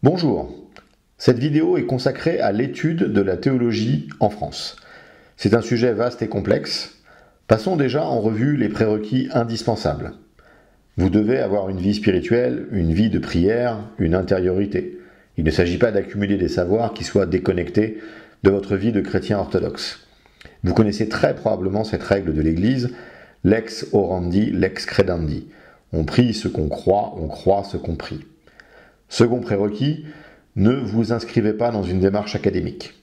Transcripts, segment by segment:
Bonjour, cette vidéo est consacrée à l'étude de la théologie en France. C'est un sujet vaste et complexe. Passons déjà en revue les prérequis indispensables. Vous devez avoir une vie spirituelle, une vie de prière, une intériorité. Il ne s'agit pas d'accumuler des savoirs qui soient déconnectés de votre vie de chrétien orthodoxe. Vous connaissez très probablement cette règle de l'Église, lex orandi, lex credendi. On prie ce qu'on croit, on croit ce qu'on prie. Second prérequis, ne vous inscrivez pas dans une démarche académique.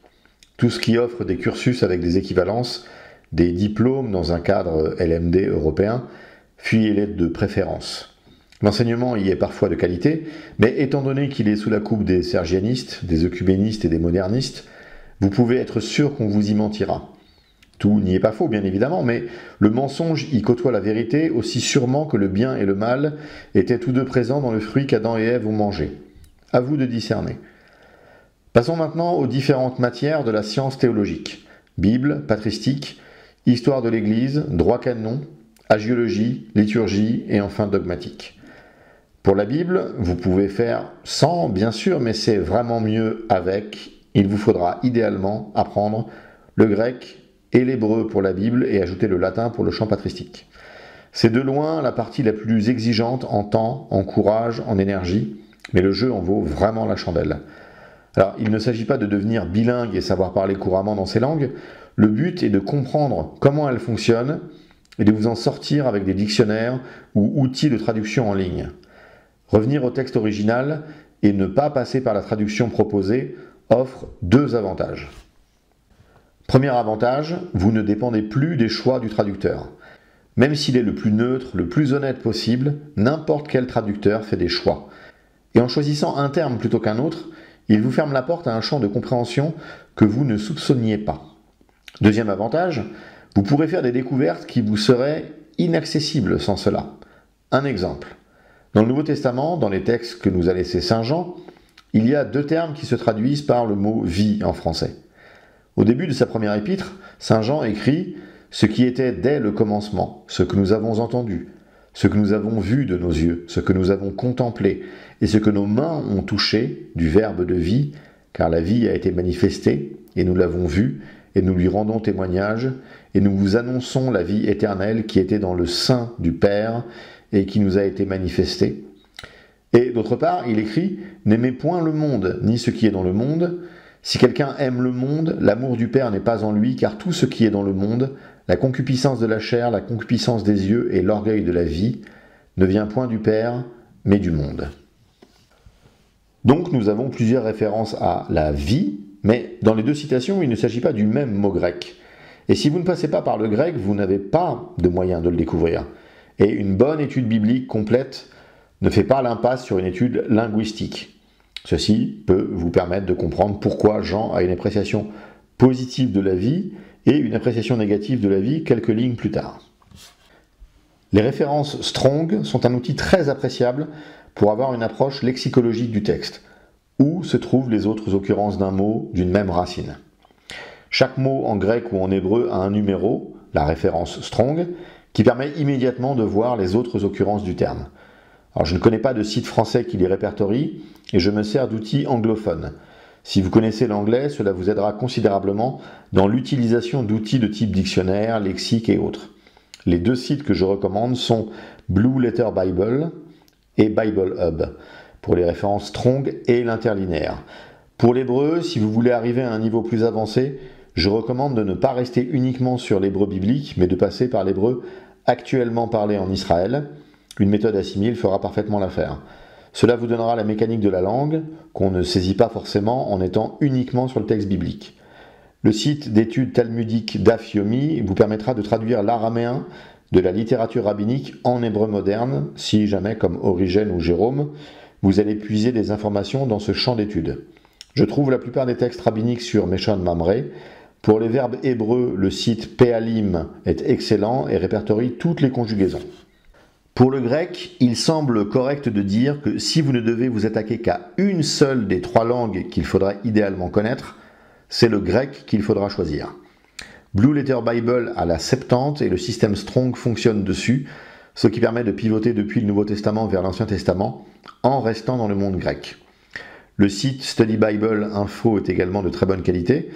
Tout ce qui offre des cursus avec des équivalences, des diplômes dans un cadre LMD européen, fuyez-les de préférence. L'enseignement y est parfois de qualité, mais étant donné qu'il est sous la coupe des sergianistes, des œcuménistes et des modernistes, vous pouvez être sûr qu'on vous y mentira. Tout n'y est pas faux, bien évidemment, mais le mensonge y côtoie la vérité aussi sûrement que le bien et le mal étaient tous deux présents dans le fruit qu'Adam et Ève ont mangé. À vous de discerner. Passons maintenant aux différentes matières de la science théologique. Bible, patristique, histoire de l'Église, droit canon, hagiologie, liturgie et enfin dogmatique. Pour la Bible, vous pouvez faire sans, bien sûr, mais c'est vraiment mieux avec. Il vous faudra idéalement apprendre le grec et l'hébreu pour la Bible et ajouter le latin pour le chant patristique. C'est de loin la partie la plus exigeante en temps, en courage, en énergie, mais le jeu en vaut vraiment la chandelle. Alors, il ne s'agit pas de devenir bilingue et savoir parler couramment dans ces langues, le but est de comprendre comment elles fonctionnent et de vous en sortir avec des dictionnaires ou outils de traduction en ligne. Revenir au texte original et ne pas passer par la traduction proposée offre deux avantages. Premier avantage, vous ne dépendez plus des choix du traducteur. Même s'il est le plus neutre, le plus honnête possible, n'importe quel traducteur fait des choix. Et en choisissant un terme plutôt qu'un autre, il vous ferme la porte à un champ de compréhension que vous ne soupçonniez pas. Deuxième avantage, vous pourrez faire des découvertes qui vous seraient inaccessibles sans cela. Un exemple. Dans le Nouveau Testament, dans les textes que nous a laissés Saint Jean, il y a deux termes qui se traduisent par le mot « vie » en français. Au début de sa première épître, Saint Jean écrit « Ce qui était dès le commencement, ce que nous avons entendu, ce que nous avons vu de nos yeux, ce que nous avons contemplé, et ce que nos mains ont touché du Verbe de vie, car la vie a été manifestée, et nous l'avons vue, et nous lui rendons témoignage, et nous vous annonçons la vie éternelle qui était dans le sein du Père, et qui nous a été manifestée. » Et d'autre part, il écrit « N'aimez point le monde, ni ce qui est dans le monde. Si quelqu'un aime le monde, l'amour du Père n'est pas en lui, car tout ce qui est dans le monde, la concupiscence de la chair, la concupiscence des yeux et l'orgueil de la vie, ne vient point du Père, mais du monde. » Donc nous avons plusieurs références à la vie, mais dans les deux citations, il ne s'agit pas du même mot grec. Et si vous ne passez pas par le grec, vous n'avez pas de moyen de le découvrir. Et une bonne étude biblique complète ne fait pas l'impasse sur une étude linguistique. Ceci peut vous permettre de comprendre pourquoi Jean a une appréciation positive de la vie et une appréciation négative de la vie quelques lignes plus tard. Les références Strong sont un outil très appréciable pour avoir une approche lexicologique du texte, où se trouvent les autres occurrences d'un mot d'une même racine. Chaque mot en grec ou en hébreu a un numéro, la référence Strong, qui permet immédiatement de voir les autres occurrences du terme. Alors je ne connais pas de site français qui les répertorie, et je me sers d'outils anglophones. Si vous connaissez l'anglais, cela vous aidera considérablement dans l'utilisation d'outils de type dictionnaire, lexique et autres. Les deux sites que je recommande sont Blue Letter Bible et Bible Hub, pour les références Strong et l'interlinéaire. Pour l'hébreu, si vous voulez arriver à un niveau plus avancé, je recommande de ne pas rester uniquement sur l'hébreu biblique, mais de passer par l'hébreu actuellement parlé en Israël. Une méthode assimile fera parfaitement l'affaire. Cela vous donnera la mécanique de la langue, qu'on ne saisit pas forcément en étant uniquement sur le texte biblique. Le site d'études talmudiques Daf Yomi vous permettra de traduire l'araméen de la littérature rabbinique en hébreu moderne, si jamais, comme Origène ou Jérôme, vous allez puiser des informations dans ce champ d'études. Je trouve la plupart des textes rabbiniques sur Meshon Mamre. Pour les verbes hébreux, le site Pealim est excellent et répertorie toutes les conjugaisons. Pour le grec, il semble correct de dire que si vous ne devez vous attaquer qu'à une seule des trois langues qu'il faudra idéalement connaître, c'est le grec qu'il faudra choisir. Blue Letter Bible a la Septante et le système Strong fonctionne dessus, ce qui permet de pivoter depuis le Nouveau Testament vers l'Ancien Testament en restant dans le monde grec. Le site Study Bible Info est également de très bonne qualité.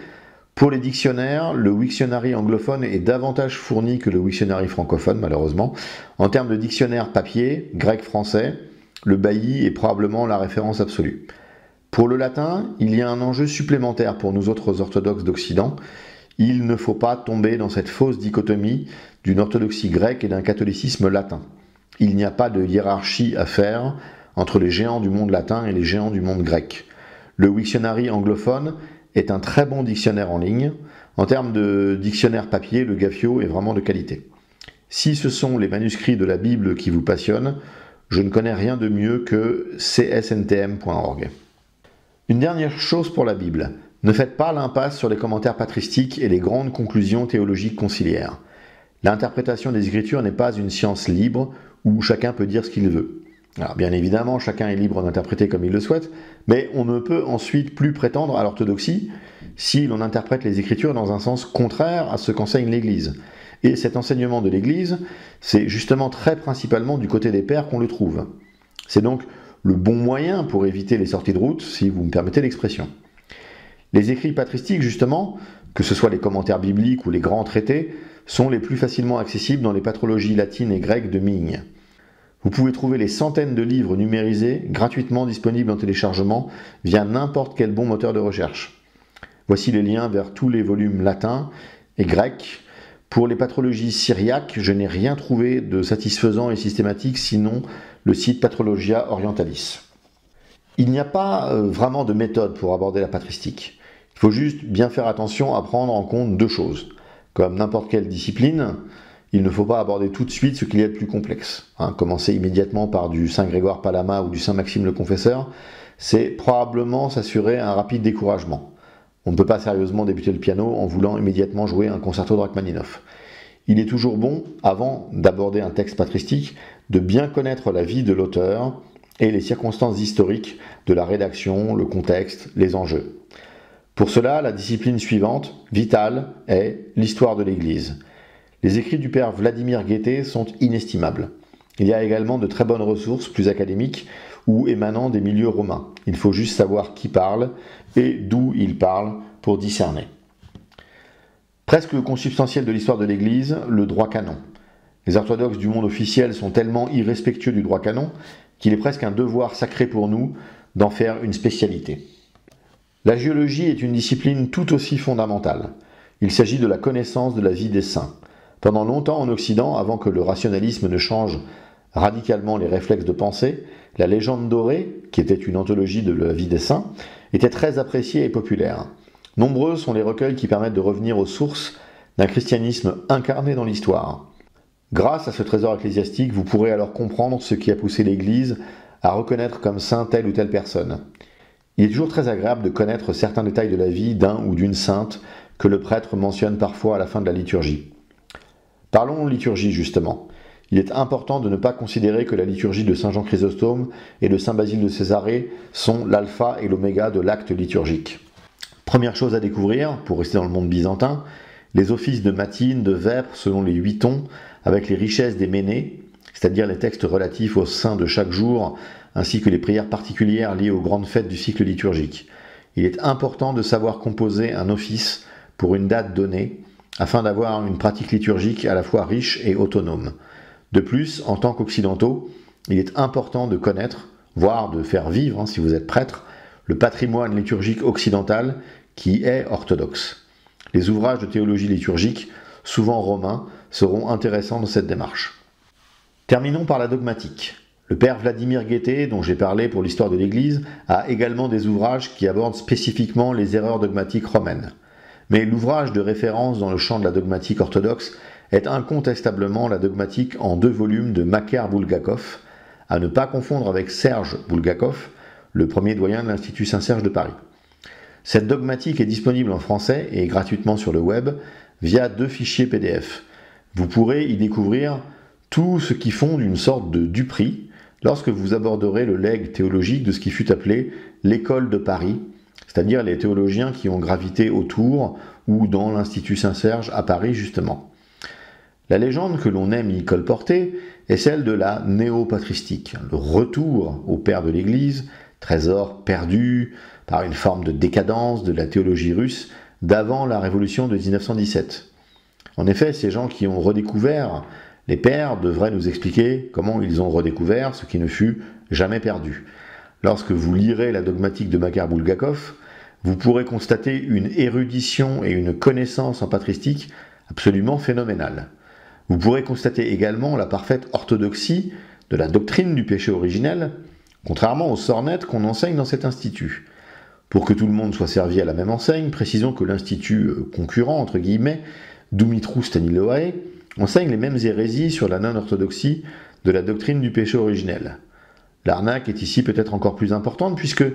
Pour les dictionnaires, le Wiktionary anglophone est davantage fourni que le Wiktionary francophone, malheureusement. En termes de dictionnaire papier, grec-français, le Bailly est probablement la référence absolue. Pour le latin, il y a un enjeu supplémentaire pour nous autres orthodoxes d'Occident. Il ne faut pas tomber dans cette fausse dichotomie d'une orthodoxie grecque et d'un catholicisme latin. Il n'y a pas de hiérarchie à faire entre les géants du monde latin et les géants du monde grec. Le Wiktionary anglophone est un très bon dictionnaire en ligne. En termes de dictionnaire papier, le Gaffio est vraiment de qualité. Si ce sont les manuscrits de la Bible qui vous passionnent, je ne connais rien de mieux que csntm.org. Une dernière chose pour la Bible. Ne faites pas l'impasse sur les commentaires patristiques et les grandes conclusions théologiques conciliaires. L'interprétation des Écritures n'est pas une science libre où chacun peut dire ce qu'il veut. Alors bien évidemment, chacun est libre d'interpréter comme il le souhaite, mais on ne peut ensuite plus prétendre à l'orthodoxie si l'on interprète les Écritures dans un sens contraire à ce qu'enseigne l'Église. Et cet enseignement de l'Église, c'est justement très principalement du côté des pères qu'on le trouve. C'est donc le bon moyen pour éviter les sorties de route, si vous me permettez l'expression. Les écrits patristiques, justement, que ce soit les commentaires bibliques ou les grands traités, sont les plus facilement accessibles dans les patrologies latines et grecques de Migne. Vous pouvez trouver les centaines de livres numérisés, gratuitement disponibles en téléchargement, via n'importe quel bon moteur de recherche. Voici les liens vers tous les volumes latins et grecs. Pour les patrologies syriaques, je n'ai rien trouvé de satisfaisant et systématique, sinon le site Patrologia Orientalis. Il n'y a pas vraiment de méthode pour aborder la patristique. Il faut juste bien faire attention à prendre en compte deux choses. Comme n'importe quelle discipline, il ne faut pas aborder tout de suite ce qu'il y a de plus complexe. Commencer immédiatement par du Saint Grégoire Palama ou du Saint Maxime le Confesseur, c'est probablement s'assurer un rapide découragement. On ne peut pas sérieusement débuter le piano en voulant immédiatement jouer un concerto de Rachmaninoff. Il est toujours bon, avant d'aborder un texte patristique, de bien connaître la vie de l'auteur et les circonstances historiques de la rédaction, le contexte, les enjeux. Pour cela, la discipline suivante, vitale, est l'histoire de l'Église. Les écrits du père Vladimir Guettet sont inestimables. Il y a également de très bonnes ressources, plus académiques, ou émanant des milieux romains. Il faut juste savoir qui parle et d'où il parle pour discerner. Presque consubstantiel de l'histoire de l'Église, le droit canon. Les orthodoxes du monde officiel sont tellement irrespectueux du droit canon qu'il est presque un devoir sacré pour nous d'en faire une spécialité. La géologie est une discipline tout aussi fondamentale. Il s'agit de la connaissance de la vie des saints. Pendant longtemps en Occident, avant que le rationalisme ne change radicalement les réflexes de pensée, la légende dorée, qui était une anthologie de la vie des saints, était très appréciée et populaire. Nombreux sont les recueils qui permettent de revenir aux sources d'un christianisme incarné dans l'histoire. Grâce à ce trésor ecclésiastique, vous pourrez alors comprendre ce qui a poussé l'Église à reconnaître comme saint telle ou telle personne. Il est toujours très agréable de connaître certains détails de la vie d'un ou d'une sainte que le prêtre mentionne parfois à la fin de la liturgie. Parlons liturgie justement. Il est important de ne pas considérer que la liturgie de Saint Jean Chrysostome et de Saint Basile de Césarée sont l'alpha et l'oméga de l'acte liturgique. Première chose à découvrir, pour rester dans le monde byzantin, les offices de matines, de vêpres selon les 8 tons, avec les richesses des ménées, c'est-à-dire les textes relatifs au saint de chaque jour, ainsi que les prières particulières liées aux grandes fêtes du cycle liturgique. Il est important de savoir composer un office pour une date donnée, afin d'avoir une pratique liturgique à la fois riche et autonome. De plus, en tant qu'occidentaux, il est important de connaître, voire de faire vivre, si vous êtes prêtre, le patrimoine liturgique occidental qui est orthodoxe. Les ouvrages de théologie liturgique, souvent romains, seront intéressants dans cette démarche. Terminons par la dogmatique. Le père Vladimir Guettet, dont j'ai parlé pour l'histoire de l'Église, a également des ouvrages qui abordent spécifiquement les erreurs dogmatiques romaines. Mais l'ouvrage de référence dans le champ de la dogmatique orthodoxe est incontestablement la dogmatique en 2 volumes de Makar Bulgakov, à ne pas confondre avec Serge Bulgakov, le premier doyen de l'Institut Saint-Serge de Paris. Cette dogmatique est disponible en français et gratuitement sur le web via 2 fichiers PDF. Vous pourrez y découvrir tout ce qui fonde une sorte de Dupri lorsque vous aborderez le legs théologique de ce qui fut appelé l'école de Paris, c'est-à-dire les théologiens qui ont gravité autour ou dans l'Institut Saint-Serge à Paris justement. La légende que l'on aime y colporter est celle de la néo-patristique, le retour au père de l'Église, trésor perdu par une forme de décadence de la théologie russe d'avant la révolution de 1917. En effet, ces gens qui ont redécouvert les pères devraient nous expliquer comment ils ont redécouvert ce qui ne fut jamais perdu. Lorsque vous lirez la dogmatique de Makar Bulgakov, vous pourrez constater une érudition et une connaissance en patristique absolument phénoménales. Vous pourrez constater également la parfaite orthodoxie de la doctrine du péché originel, contrairement aux sornettes qu'on enseigne dans cet institut. Pour que tout le monde soit servi à la même enseigne, précisons que l'institut concurrent, entre guillemets, Dumitru Staniloae, enseigne les mêmes hérésies sur la non-orthodoxie de la doctrine du péché originel. L'arnaque est ici peut-être encore plus importante puisque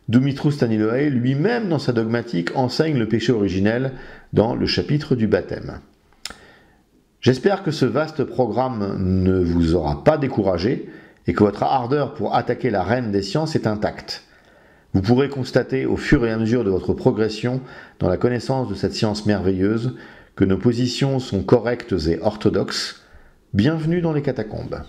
Dumitru Staniloae lui-même dans sa dogmatique enseigne le péché originel dans le chapitre du baptême. J'espère que ce vaste programme ne vous aura pas découragé et que votre ardeur pour attaquer la reine des sciences est intacte. Vous pourrez constater au fur et à mesure de votre progression dans la connaissance de cette science merveilleuse que nos positions sont correctes et orthodoxes. Bienvenue dans les catacombes.